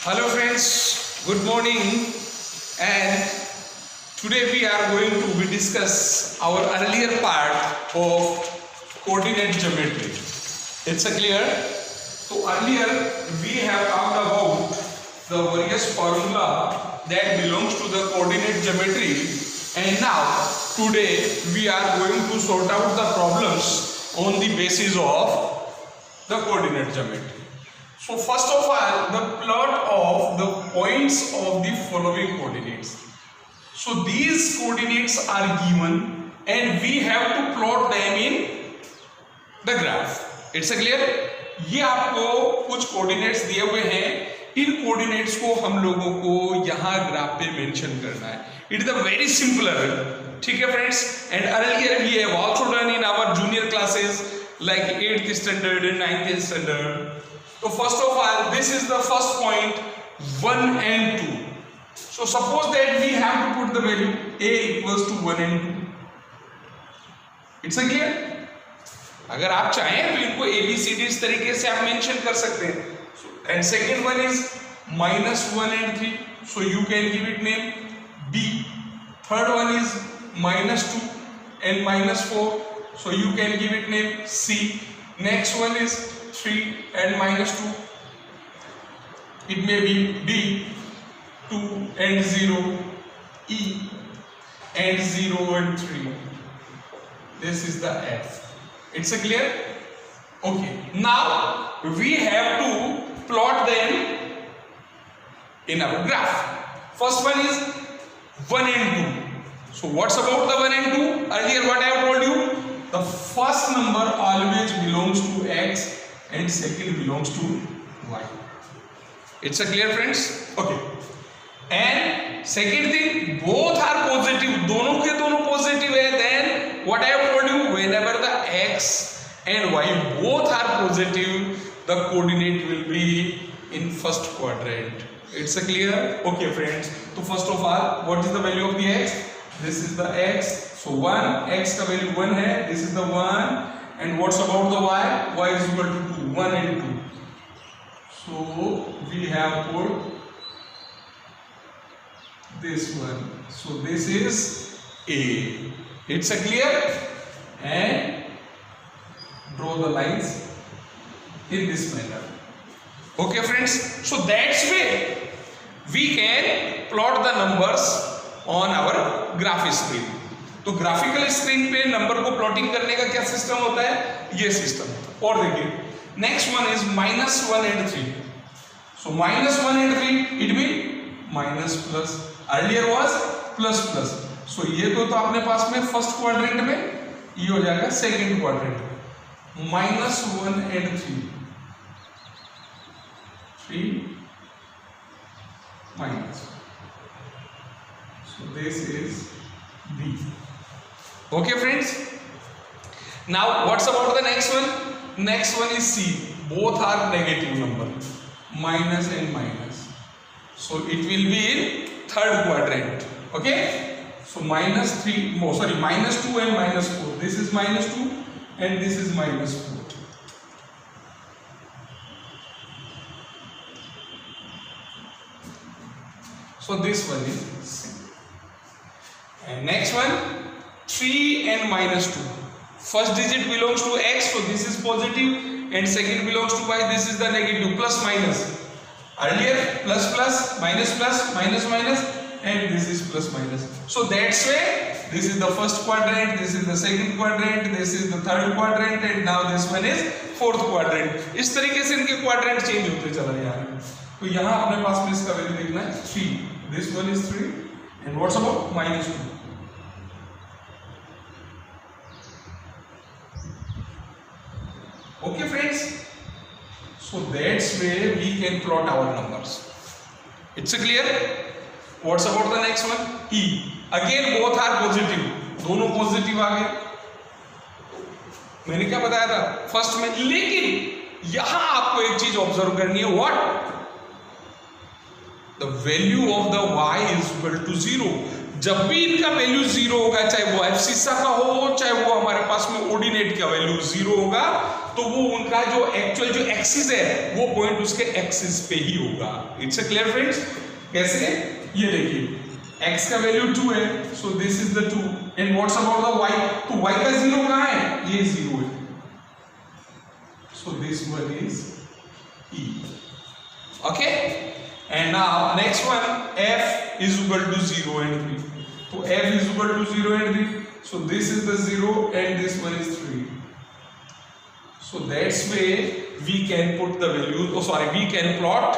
Hello friends, good morning, and today we are going to discuss our earlier part of coordinate geometry. It's clear? So earlier we have talked about the various formula that belongs to the coordinate geometry, and now today we are going to sort out the problems on the basis of the coordinate geometry. So first of all, the plot of the points of the following coordinates. So these coordinates are given and we have to plot them in the graph. It's clear? ये आपको कुछ coordinates दिए हुए हैं, इन coordinates को हम लोगों को यहाँ ग्राफ पे मेंशन करना है. It is a very simpler. ठीक है friends, and earlier we have also done in our junior classes like 8th standard and 9th standard. So first of all, this is the first point 1 and 2. So suppose that we have to put the value a equals to 1 and 2. It's clear? अगर आप चाहें तो इनको ABCD इस तरीके से आप mention कर सकते हैं. And second one is -1 and 3. So you can give it name B. Third one is -2 and -4. So you can give it name C. Next one is 3 and -2. It may be D, 2 and 0, E and 0 and 3. This is the F. It's clear? Okay. Now we have to plot them in our graph. First one is 1 and 2. So what's about the 1 and 2? Earlier what I have told you? The first number always belongs to X and second belongs to Y. It's clear friends? Okay. And second thing, both are positive. दोनों के दोनों positive है. Then what I have told you? Whenever the X and Y both are positive, the coordinate will be in first quadrant. It's clear? Okay friends. So first of all, what is the value of the X? This is the X. So 1, X का value 1 है. This is the 1. And what's about the Y? Y is equal to 2. 1 and 2. So we have put this one. So this is A. It's clear? And draw the lines in this manner. Okay friends? So that's way we can plot the numbers on our graph screen. तो graphical screen पे number को plotting करने का क्या system होता है? ये system. और देखिए next one is -1 and 3. So -1 and 3 it mean minus plus. Earlier was plus plus. So ये तो अपने पास में फर्स्ट क्वाड्रेंट में, ये हो जाएगा सेकंड क्वाड्रेंट में. -1 and 3 minus. So this is B. Okay friends. Now what's about the next one? Next one is C. Both are negative number, minus and minus. So it will be in third quadrant. Okay. So -3, -2 and -4. This is -2 and this is -4. So this one is C. And next one 3 and -2. First digit belongs to X, so this is positive, and second belongs to Y. This is the negative, plus minus. Earlier plus plus, minus plus, minus minus, and this is plus minus. So that's way this is the first quadrant, this is the second quadrant, this is the third quadrant, and now this one is fourth quadrant. इस तरीके से इनके quadrant change होते चला जा रहा है. तो यहाँ अपने पास में इसका वैल्यू देखना है 3. This one is 3, and what's about -2? Okay friends, so that's where we can plot our numbers. It's clear? What's about the next one? E. Again both are positive. दोनों पॉजिटिव आ गए. मैंने क्या बताया था फर्स्ट में, लेकिन यहां आपको एक चीज ऑब्जर्व करनी है. What? The value of the y is equal to 0. जब भी इनका वैल्यू 0 होगा, चाहे वो एब्सिसा का हो, चाहे वो हमारे पास में ऑर्डिनेट का वैल्यू 0 होगा, तो वो उनका जो एक्चुअल जो एक्सिस है वो पॉइंट उसके एक्सिस पे ही होगा। It's a clear friends? कैसे? ये देखिए x का वैल्यू 2 है, सो this is the 2 and what's about the y? तो y का 0 कहाँ है? ये 0 है, so this one is E. Okay, and now next one f is equal to 0 and 3. तो f is equal to 0 and 3, so this is the 0 and this one is 3. So that's way we can put the values, oh sorry, we can plot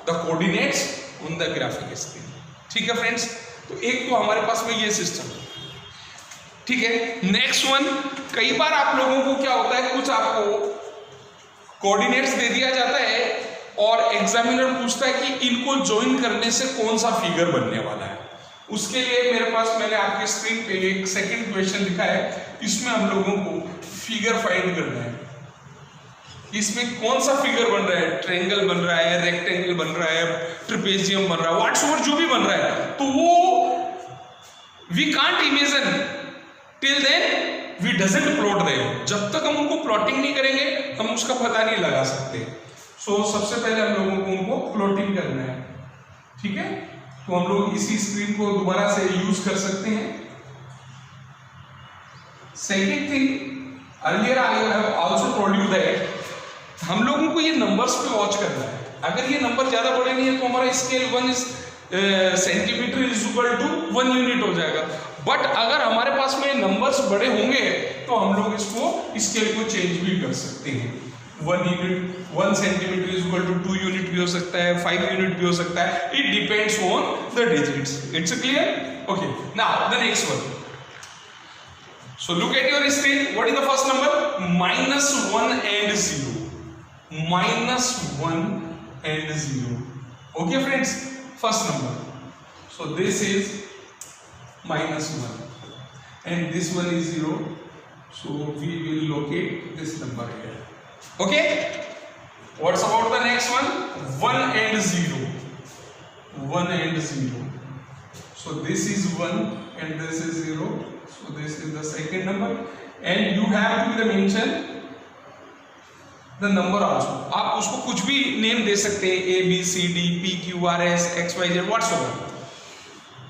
the coordinates on the graphic screen. ठीक है friends? तो एक तो हमारे पास में ये system है, ठीक है। नेक्स्ट वन, कई बार आप लोगों को क्या होता है, कुछ आपको कोऑर्डिनेट्स दे दिया जाता है और एग्जामिनर पूछता है कि इनको ज्वाइन करने से कौन सा फिगर बनने वाला है। उसके लिए मेरे पास, मैंने आपके स्क्रीन पे एक सेकंड क्वेश्चन लिखा है, इसमें हम लोगों को फिगर फाइंड करना है। इसमें कौन सा फिगर बन रहा है? ट्रायंगल बन रहा है, रेक्टेंगल बन रहा है, ट्रेपेजियम बन रहा है, व्हाटसोएवर जो भी बन रहा है, तो वो we can't imagine till then we doesn't plot them. जब तक हम उनको प्लॉटिंग नहीं करेंगे हम उसका पता नहीं लगा सकते। सो सबसे पहले हम लोगों को उनको प्लॉटिंग करना है, ठीक है। तो हम लोग इसी स्क्रीन को दोबारा से यूज कर सकते हैं। Second thing, earlier I have also told you that हम लोगों को ये नंबर्स पे वॉच करना है। अगर ये नंबर ज्यादा बड़े नहीं है तो हमारा scale 1 centimetre is equal to 1 unit हो जाएगा। बट अगर हमारे पास में नंबर्स बड़े होंगे तो हम लोग इसको स्केल को चेंज भी कर सकते हैं। 1 centimetre is equal to 2 unit भी हो सकता है, 5 यूनिट भी हो सकता है। It depends on the digits. It's clear? Okay, now the next one. So look at your screen. What is the first number? -1 and 0. -1 and 0. Okay friends, first number. So this is -1 and this one is 0. So we will locate this number here. Okay. What's about the next one? 1 and 0. 1 and 0. So this is 1 and this is 0. So this is the second number and you have to mention the number also. आप उसको कुछ भी name दे सकते हैं, A B C D P Q R S X Y Z whatsoever.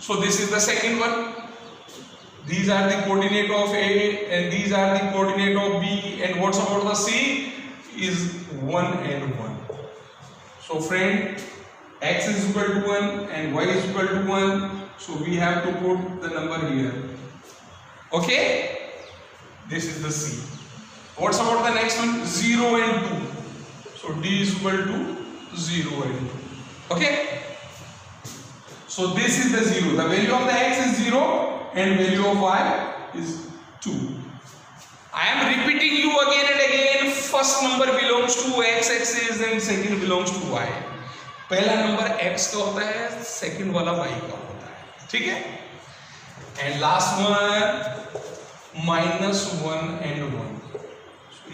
So this is the second one. These are the coordinate of A and these are the coordinate of B and what's about the C is 1 and 1. So friend, X is equal to 1 and Y is equal to 1. So we have to put the number here. Okay, this is the C. What's about the next one? 0 and 2. So D is equal to 0 and 2. Okay, so this is the 0. The value of the X is 0 and value of Y is 2. I am repeating you again and again. First number belongs to X axis and second belongs to Y. पहला number X का होता है, second वाला Y का होता है, ठीक है। And last one -1 and 1.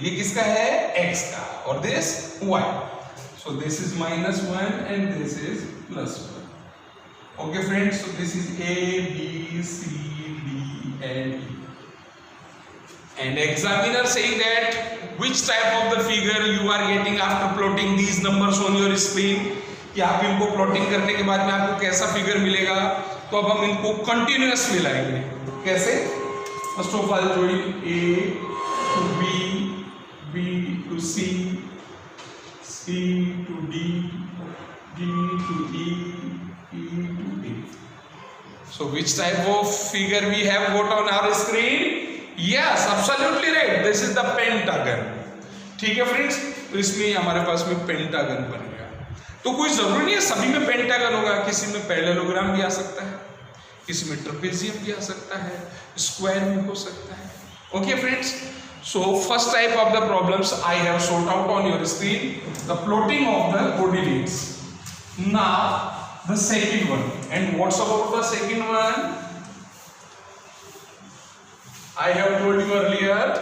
ये किसका है? X का, और this Y. So this is -1 and this is +1. Okay friends, so this is A, B, C, D and E. And examiner saying that which type of the figure you are getting after plotting these numbers on your screen. कि आप इनको plotting करने के बाद में आपको कैसा figure मिलेगा। तो अब हम इनको कंटिन्यूअस मिलाएंगे। कैसे? First of all join A to B, B to C, C to D, D to E, E to D. So which type of figure we have got on our screen? Yes, absolutely right. This is the pentagon. ठीक है friends, तो इसमें हमारे पास में pentagon बन गया। तो कोई जरूरी नहीं है सभी में पेंटागन होगा, किसी में पैरेललोग्राम भी आ सकता है, किसी में ट्रेपेजियम भी आ सकता है, स्क्वायर भी हो सकता है। Okay friends, so first type of the problems I have sort out on your screen, the plotting of the coordinates. Now the second one, and what's about the second one? I have told you earlier,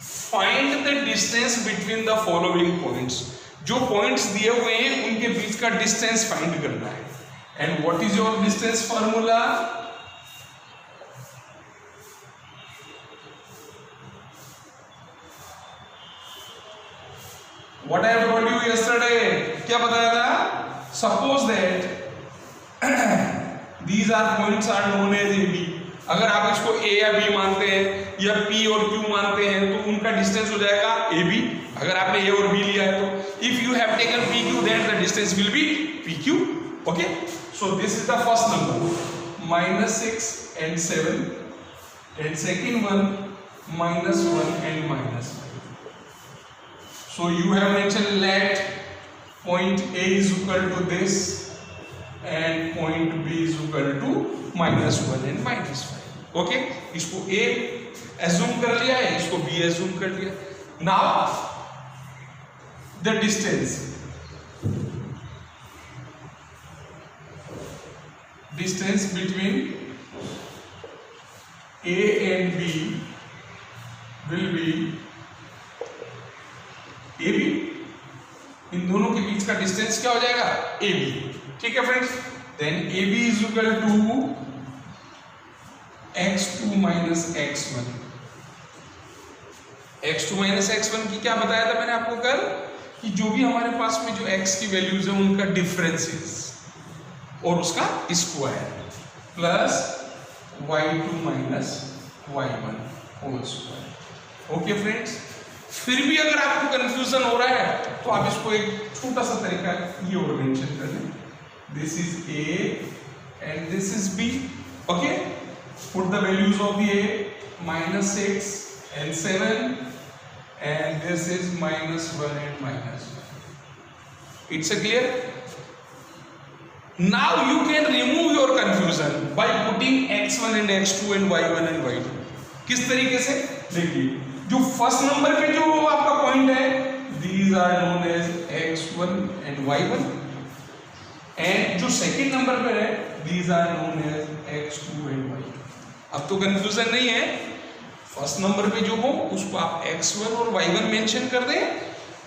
find the distance between the following points. जो points दिए हुए हैं उनके बीच का distance find करना है। And what is your distance formula? What I have told you yesterday, क्या बताया था? Suppose that these are points are known as AB. अगर आप इसको A या B मानते हैं या P और Q मानते हैं तो उनका डिस्टेंस हो जाएगा AB. अगर आपने A और B लिया है तो if you have taken PQ then the distance will be PQ. Okay, so this is the first number -6 and 7 and second one -1 and -5. So you have mentioned let point A is equal to this and point B is equal to -1 and -5. Okay, इसको A assume कर लिया है, इसको B assume कर लिया. Now the distance between A and B will be AB. इन दोनों के बीच का डिस्टेंस क्या हो जाएगा? AB. ठीक है friends, then AB is equal to x2 minus x1. x2 minus x1 की क्या बताया था मैंने आपको कल कि जो भी हमारे पास में जो x की वैल्यूज है उनका डिफरेंसेस और उसका square plus y2 minus y1 whole square. Okay friends, फिर भी अगर आपको कंफ्यूजन हो रहा है तो आप इसको एक छोटा सा तरीका ये और मेंशन कर दें. This is A and this is B. Okay, put the values of the A -6 and 7 and this is -1 and -1. It's a clear? Now you can remove your confusion by putting x1 and x2 and y1 and y2. किस तरीके से? देखिए, जो first number पे जो आपका point है these are known as x1 and y1 and जो सेकंड नंबर पे है these are known as x2 and y2. अब तो कंफ्यूजन नहीं है, फर्स्ट नंबर पे जो हो उसको आप x1 और y1 मेंशन कर दें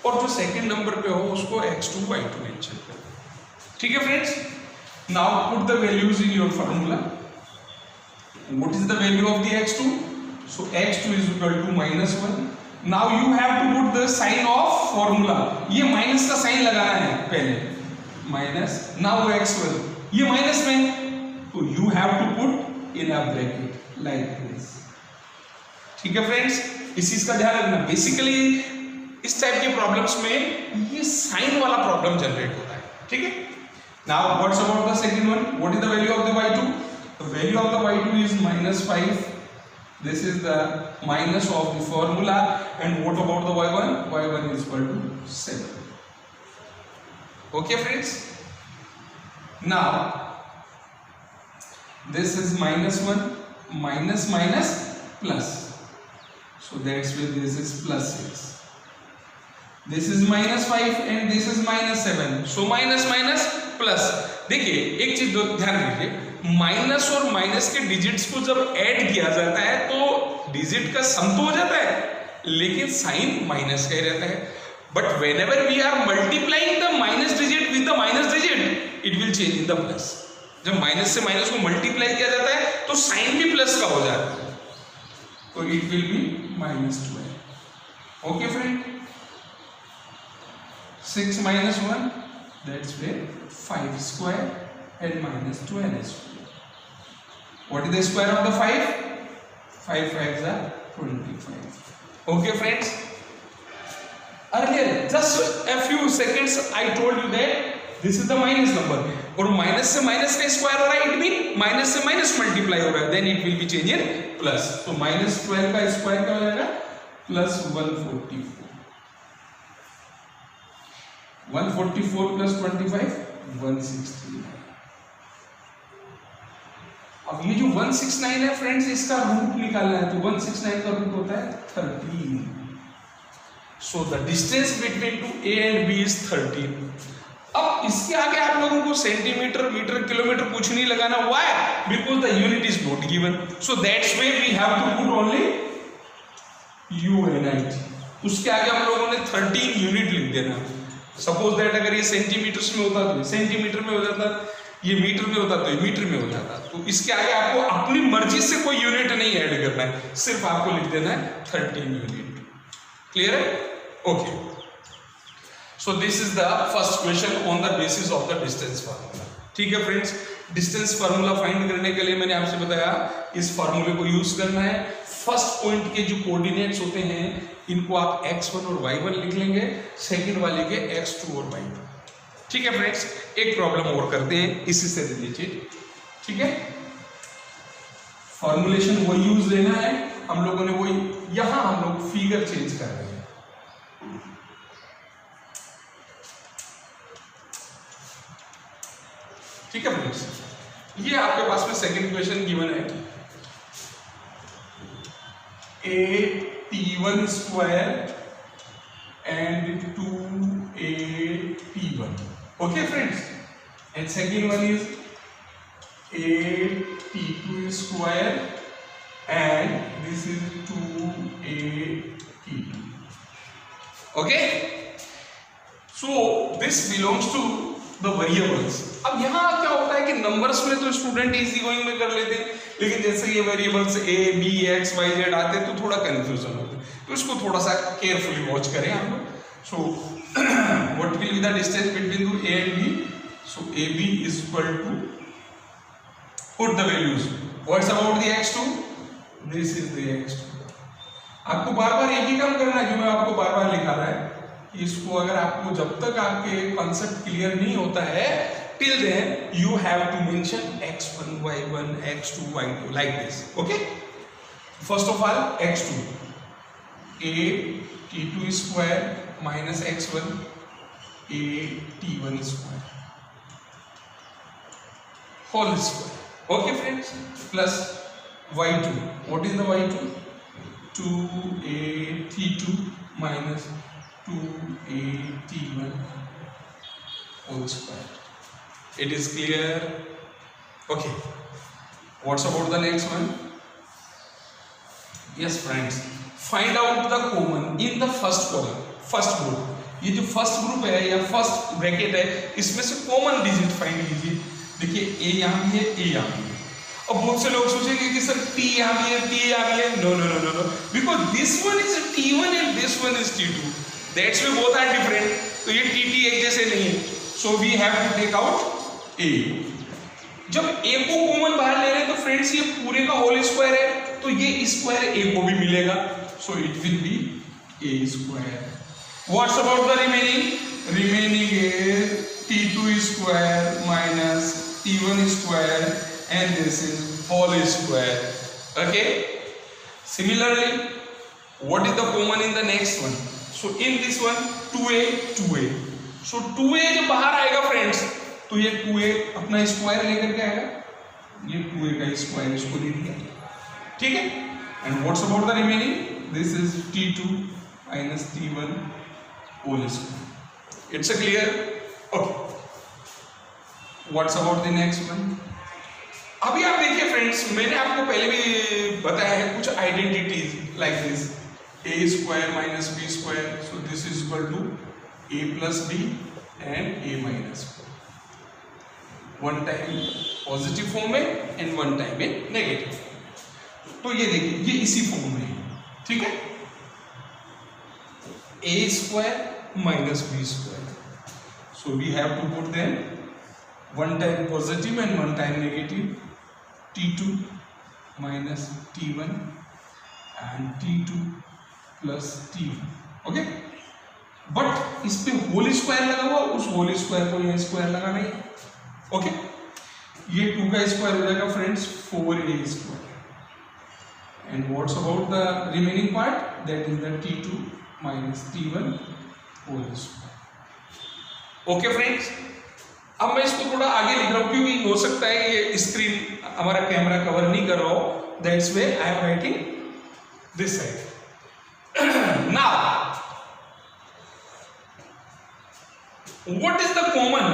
और जो सेकंड नंबर पे हो उसको x2 y2 मेंशन कर दें. ठीक है friends, now put the values in your formula. What is the value of the x2? So x2 is equal to -1. Now you have to put the sign of formula. ये minus का sign लगाना है पहले, minus. Now x1 ये minus में तो you have to put in a bracket like this. ठीक है फ्रेंड्स, इस चीज का ध्यान रखना. बेसिकली इस टाइप के प्रॉब्लम्स में ये साइन वाला प्रॉब्लम जनरेट होता है. ठीक है, now what's about the second one? What is the value of the y2? The value of the y2 is -5. This is the minus of the formula. And what about the y1? y1 is equal to 7. Okay friends, now this is -1 minus minus plus, so that's why this is +6. This is -5 and this is -7, so minus minus plus. देखिए एक चीज ध्यान दीजिए, minus और minus के digits को जब add किया जाता है तो डिजिट का सम तो हो जाता है लेकिन साइन माइनस का ही रहता है. But whenever we are multiplying the minus digit with the minus digit it will change in the plus. जब माइनस से माइनस को मल्टीप्लाई किया जाता है तो साइन भी प्लस का हो जाता है, तो it will B -12. Okay friend, 6 minus 1 that's where 5 square and -12 square. What is the square of the 5? 5 5s are 25. Okay friends, earlier just a few seconds I told you that this is the minus number और minus से minus का square हो रहा है, it mean minus से minus multiply हो रहा है, then it will be change in plus. तो -12 का स्क्वायर क्या हो जाएगा? +144. 144 plus 25 169. अब ये जो 169 है फ्रेंड्स, इसका रूट निकालना है तो 169 का रूट होता है 13. So the distance between two A and B is 13. अब इसके आगे आप लोगों को सेंटीमीटर, मीटर, किलोमीटर कुछ नहीं लगाना. Why? Because the unit is not given, so that's why we have to put only unit. उसके आगे हम लोगों ने 13 यूनिट लिख देना. सपोज दैट अगर ये सेंटीमीटर्स में होता तो सेंटीमीटर में हो जाता, ये मीटर में होता तो ये मीटर में हो जाता. तो इसके आगे आपको अपनी मर्जी से कोई यूनिट नहीं ऐड करना है, सिर्फ आपको लिख देना है 13 यूनिट. क्लियर है? Okay. So this is the first question on the basis of the distance formula. ठीक है फ्रेंड्स, डिस्टेंस फार्मूला फाइंड करने के लिए मैंने आपसे बताया इस फार्मूले को यूज करना है। फर्स्ट पॉइंट के जो कोऑर्डिनेट्स होते हैं इनको आप x1 और y1 लिख लेंगे, सेकंड वाले के x2 और y2। ठीक है फ्रेंड्स, एक प्रॉब्लम और करते हैं इसी से रिलेटेड। ठीक है, फॉर्मुलेशन वही यूज लेना है हम लोगों ने, वही यहां हम लोग फिगर चेंज कर रहे हैं। ठीक है फ्रेंड्स, ये आपके पास में सेकंड क्वेश्चन गिवन है, a_t1 square and 2a_t1. Okay friends, and second one is a_t2 square and this is 2a_t2. Okay, so this belongs to the variables. अब यहाँ क्या होता है कि नंबर्स में तो स्टूडेंट इजी गोइंग में कर लेते हैं, लेकिन जैसे ये variables a, b, x, y, z आते हैं तो थोड़ा कंफ्यूजन होता है, तो इसको थोड़ा सा केयरफुली वॉच करें हम लोग। So what will be the distance between the a and b? So ab is equal to, put the values. What's about the x2? This is the x2. आपको बार बार एक ही काम करना है जो मैं आपको बार बार लिखा रहा है। इसको अगर आपको जब तक आपके कॉन्सेप्ट क्लियर नहीं होता है, till then you have to mention x1 y1 x2 y2 like this. Okay, first of all x2, a_t2 square minus x1 a_t1 square whole square. Okay friends, plus y2, what is the y2? 2a_t2 minus 2a_t1 whole square. It is clear? Okay, what's about the next one? Yes friends, find out the common in the first column, first group. ये जो first group है या first bracket है, इसमें से common digit find कीजिए। देखिए a यहाँ भी है, a यहाँ भी है। अब बहुत से लोग सोचेंगे कि सर t यहाँ भी है, t यहाँ भी है। No no no no no, because this one is t1 and this one is t2, that's way both are different. तो ये t एक जैसे नहीं है, so we have to take out a। जब a को कॉमन बाहर ले रहे हैं तो फ्रेंड्स ये पूरे का होल स्क्वायर है, तो ये स्क्वायर a को भी मिलेगा, so it will be a square. What's about the remaining? Remaining is t2 square minus t1 square and this is whole square. Okay, similarly what is the common in the next one? So in this one 2a, so 2a जब बाहर आएगा friends तो ये 2a अपना square लेकर के आएगा, ये 2a का स्क्वायर इसको दे दिया। ठीक है, and what's about the remaining? This is t2 minus t1 whole square. It's a clear? Okay. What's about the next one? अभी आप देखिए फ्रेंड्स, मैंने आपको पहले भी बताया है कुछ identities like this, a square minus b square, so this is equal to a plus b and a minus b. One time positive form में एंड वन टाइम में नेगेटिव। तो ये देखिए ये इसी फॉर्म में है। ठीक है, a square minus b square, so we have to put them one time positive and one time negative, t2 minus t1 and t2 plus t1। Okay, but इस पे होल स्क्वायर लगा हुआ, उस होल स्क्वायर को यहाँ square लगाना है। Okay, ये 2 का स्क्वायर हो जाएगा friends 4a square, and what's about the remaining part? That is the t2 minus t1 whole square. Okay friends, अब मैं इसको थोड़ा आगे लिख रहा हूं क्योंकि हो सकता है ये स्क्रीन हमारा कैमरा कवर नहीं कर रहा हो, that's way I am writing this side. Now what is the common?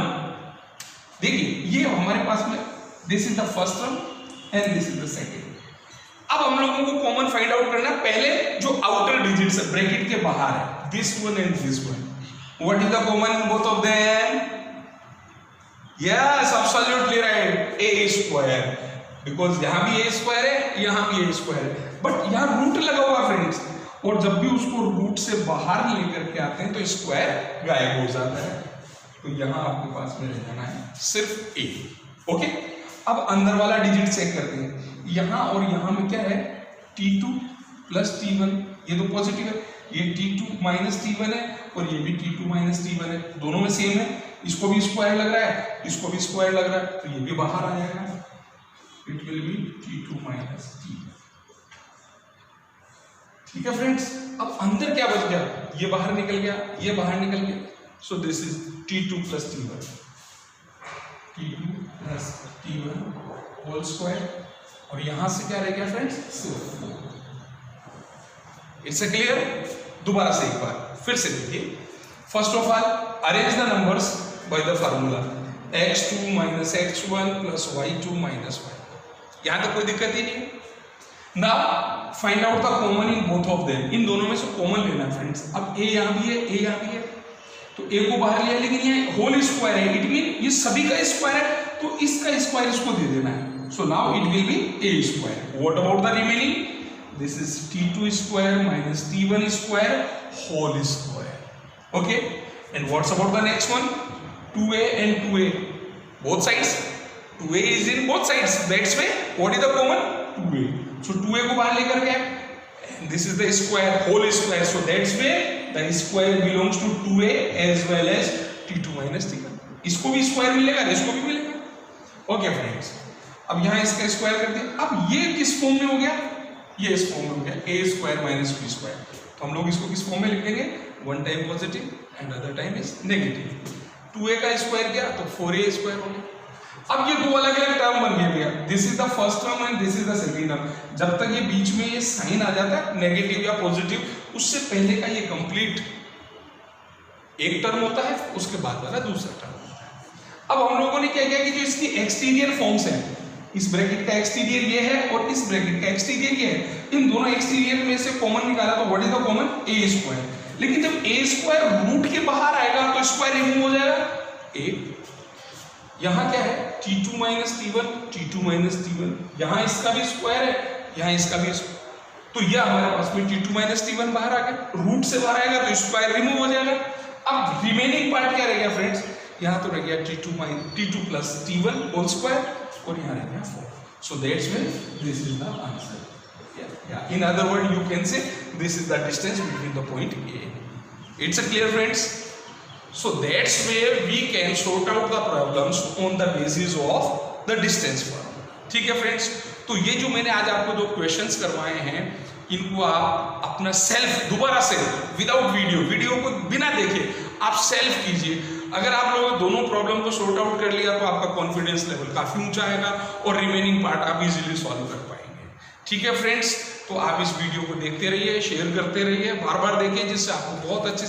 देखिए ये हमारे पास में this is the first term and this is the second. अब हम लोगों को कॉमन फाइंड आउट करना है, पहले जो आउटर डिजिट्स है ब्रैकेट के बाहर है, this one and this one. What is the common in both of them? Yes, absolutely right, a square, because यहां भी a स्क्वायर है, यहां भी a स्क्वायर है, बट यहां रूट लगा हुआ फ्रेंड्स, और जब भी उसको रूट से बाहर लेकर के आते हैं तो स्क्वायर गायब हो जाता है। तो यहां आपके पास में रह जाना है सिर्फ ए। ओके, अब अंदर वाला डिजिट चेक करते हैं। यहां और यहां में क्या है, T2 प्लस T1, ये तो पॉजिटिव है, ये T2 माइनस T1 है और ये भी T2 माइनस T1 है, दोनों में सेम है। इसको भी स्क्वायर लग रहा है, इसको भी स्क्वायर लग रहा है, तो ये भी बाहर आ जाएगा, it will B T2 minus T1। ठीक है फ्रेंड्स, अब अंदर क्या बच गया, ये बाहर निकल गया, ये बाहर निकल गया, so this is T2 plus T1, T2 plus T1 whole square, और यहां से क्या रह गया फ्रेंड्स, सिर्फ 4। It's a clear? दोबारा से एक बार फिर से देखिए। First of all arrange the numbers by the formula x2 minus x1 plus y2 minus y। यहां तक कोई दिक्कत ही नहीं। Now find out the common in both of them, in दोनों में से कॉमन लेना है फ्रेंड्स। अब a यहां भी है, a यहां भी है, तो a को बाहर लिया, लेकिन ये होल स्क्वायर है, इट मीन ये सभी का स्क्वायर है, तो इसका स्क्वायर इसको दे देना है। So now it will be a square. What about the remaining, this is T2 square minus T1 square whole square. Okay, and what's about the next one, 2a and 2a both sides, 2a is in both sides, that's why what is the common, 2a, so 2a को बाहर लेकर गए, and this is the square whole square, so that's why the square belongs to 2a as well as T2 minus T1। इसको भी square मिलेगा, इसको भी मिलेगा। ओके फ्रेंड्स, अब यहाँ इसका स्क्वायर कर दिया। अब ये किस फॉर्म में हो गया, ये इस फॉर्म में हो गया, a square minus b square. तो हम लोग इसको किस फॉर्म में लिख देंगे, one time positive and other time is negative. 2a का स्क्वायर किया तो 4a स्क्वायर हो गया। अब ये दो अलग अलग टर्म बन गया भैया, this is the first term and this is the second term. जब तक ये बीच में ये साइन आ जाता है नेगेटिव या पॉजिटिव, उससे पहले का ये कंप्लीट एक टर्म होता है, उसके बाद वाला दूसरा टर्म होता है। अब हम लोगों ने क्या किया कि जो इसकी एक्सटीरियर फॉर्म्स है, इस ब्रैकेट का एक्सटीरियर ये है और इस ब्रैकेट का एक्सटीरियर ये है, इन दोनों एक्सटीरियर में से कॉमन निकाला तो what is the common, a square. लेकिन जब a स्क्वायर रूट के बाहर आएगा तो स्क्वायर रिमूव हो जाएगा, a। यहां क्या है, T2 minus T1, T2 minus T1, यहां इसका भी स्क्वायर है, यहां इसका भी स्क्वायर, तो यह हमारे पास में T2 माइनस T1 बाहर आ गया, रूट से बाहर आएगा तो स्क्वायर रिमूव हो जाएगा। अब रिमेनिंग पार्ट क्या रह गया फ्रेंड्स, यहां तो रह गया T2 plus T1 whole square, और यहाँ रह गया 4। So that's why this is the answer. Yeah. In other words, you can say this is the distance between the point A. It's a clear, friends. So that's where we can sort out the problems on the basis of the distance formula. ठीक है friends, तो ये जो मैंने आज आपको दो questions करवाए हैं, इनको आप अपना सेल्फ दोबारा से विदाउट वीडियो को बिना देखे आप सेल्फ कीजिए। अगर आप लोगों दोनों प्रॉब्लम को सॉर्ट आउट कर लिया तो आपका कॉन्फिडेंस लेवल काफी ऊंचा आएगा और रिमेनिंग पार्ट आप इजीली सॉल्व कर पाएंगे। ठीक है फ्रेंड्स, तो आप इस वीडियो को देखते रहिए, शेयर करते रहिए, बार बार देखिए, जिससे आपको बहुत अच्छे